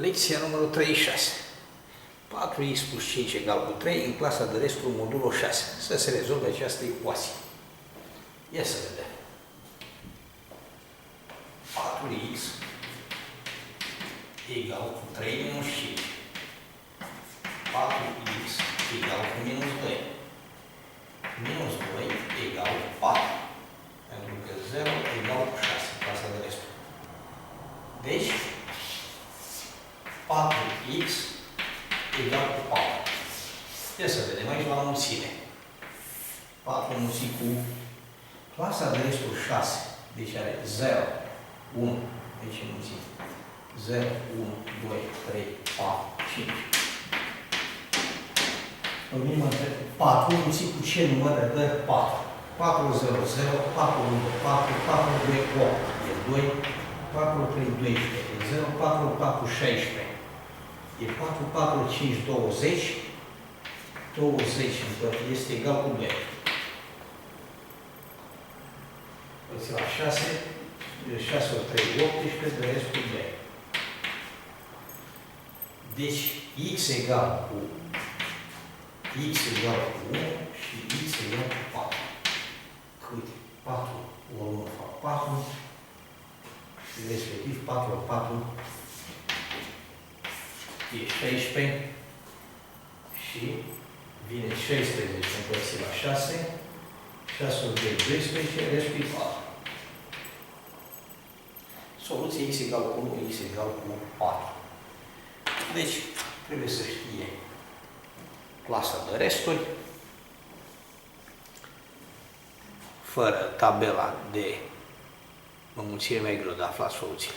Lecția numărul 36. 4x plus 5 egal cu 3 în clasa de restul modulul 6. Să se rezolve această ecuație. Ia să vedem. 4x egal cu 3 minus 5. 4x egal cu minus 2. Minus 2 egal cu 4. Pentru că 0 egal cu 6 în clasa de restul. Deci, 4x egal cu 4. Ia să vedem aici la mulțime. 4 înmulțit cu clasa de restul 6. Deci are 0, 1. Deci înmulțim. 0, 1, 2, 3, 4, 5. Urmim între 4 înmulțit cu ce număr de 4? 4, 0, 0, 4, 1, 4, 4, 2, 8. E 2. 4, 3, 12. E 0, 4, 4, 16. E 4, 4, 5, 20. 20 este egal cu 2. Uite la 6. 6 ori 3, 18, de rest cu 2. Deci, x egal cu 1 și x egal cu 4. Uite, 4 ori 1 fac 4. Și respectiv 4 ori 4 e 16 și vine 16 împărțit la 6, 6 ori 2, 12, respectiv 4. Soluția x egal cu 1, x egal cu 4. Deci, trebuie să știe clasa de resturi, fără tabela de înmulțire mai greu de aflat soluția.